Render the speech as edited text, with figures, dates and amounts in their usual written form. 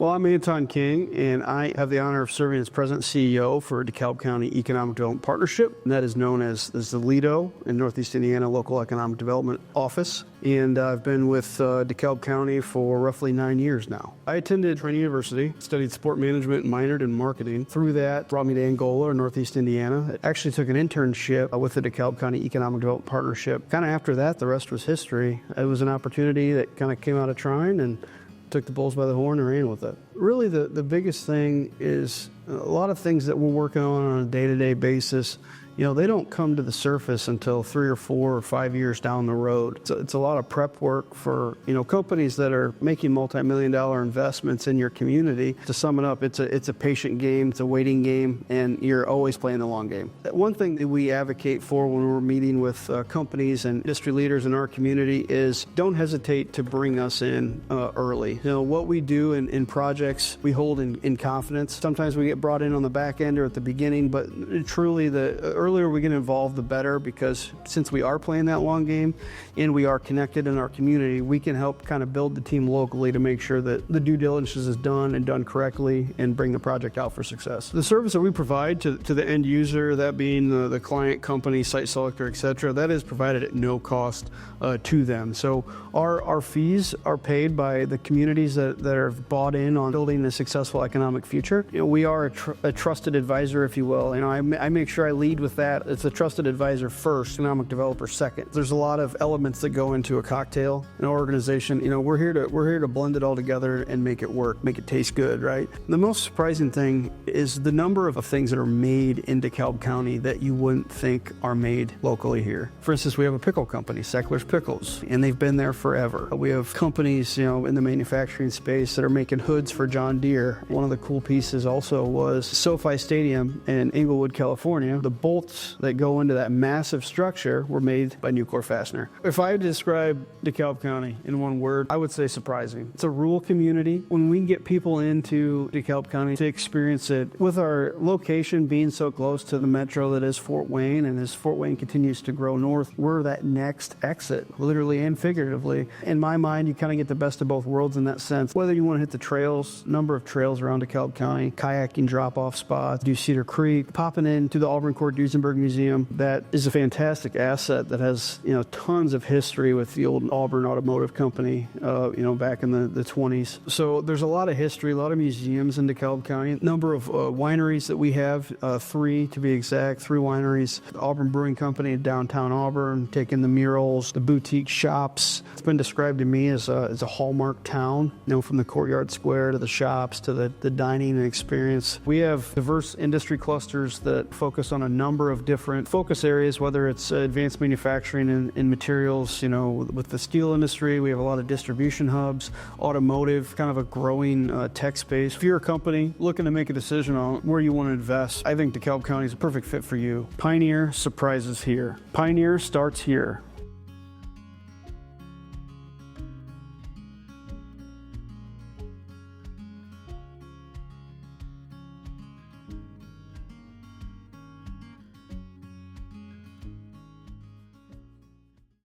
Well, I'm Anton King, and I have the honor of serving as President and CEO for DeKalb County Economic Development Partnership, and that is known as the LEDO in Northeast Indiana Local Economic Development Office. And I've been with DeKalb County for roughly 9 years now. I attended Training University, studied sport management, and minored in marketing. Through that, brought me to Angola in Northeast Indiana. I actually took an internship with the DeKalb County Economic Development Partnership. Kind of after that, the rest was history. It was an opportunity that kind of came out of trying and took the bulls by the horn and ran with it. Really, the biggest thing is a lot of things that we're working on a day-to-day basis. They don't come to the surface until 3 or 4 or 5 years down the road. It's a lot of prep work for, companies that are making multi-million-dollar investments in your community. To sum it up, it's a patient game, it's a waiting game, and you're always playing the long game. One thing that we advocate for when we're meeting with companies and industry leaders in our community is don't hesitate to bring us in early. What we do in projects, we hold in confidence. Sometimes we get brought in on the back end or at the beginning, but truly the earlier we get involved, the better, because since we are playing that long game and we are connected in our community, we can help kind of build the team locally to make sure that the due diligence is done and done correctly and bring the project out for success. The service that we provide to the end user, that being the client, company, site selector, etc., that is provided at no cost to them. So our fees are paid by the communities that are bought in on building a successful economic future. We are a trusted advisor, if you will. I make sure I lead with that. It's a trusted advisor first, economic developer second. There's a lot of elements that go into a cocktail, an organization. We're here to blend it all together and make it work, make it taste good, right? The most surprising thing is the number of things that are made in DeKalb County that you wouldn't think are made locally here. For instance, we have a pickle company, Sechler's Pickles, and they've been there forever. We have companies, in the manufacturing space that are making hoods for John Deere. One of the cool pieces also was SoFi Stadium in Inglewood, California. The bolts that go into that massive structure were made by Nucor Fastener. If I had to describe DeKalb County in one word, I would say surprising. It's a rural community. When we get people into DeKalb County to experience it, with our location being so close to the metro that is Fort Wayne, and as Fort Wayne continues to grow north, we're that next exit, literally and figuratively. In my mind, you kind of get the best of both worlds in that sense. Whether you want to hit the trails, number of trails around DeKalb County, kayaking drop-off spots, do Cedar Creek, popping into the Auburn Cord Duesenberg Museum, that is a fantastic asset that has tons of history with the old Auburn Automotive Company, back in the 20s. So there's a lot of history, a lot of museums in DeKalb County. Number of wineries that we have, 3 to be exact, 3 wineries. The Auburn Brewing Company in downtown Auburn, taking the murals, the boutique shops. It's been described to me as a hallmark town, from the courtyard square to the shops to the dining and experience. We have diverse industry clusters that focus on a number of different focus areas, whether it's advanced manufacturing and materials, with the steel industry. We have a lot of distribution hubs, automotive, kind of a growing tech space. If you're a company looking to make a decision on where you want to invest, I think DeKalb County is a perfect fit for you. Pioneer surprises here. Pioneer starts here.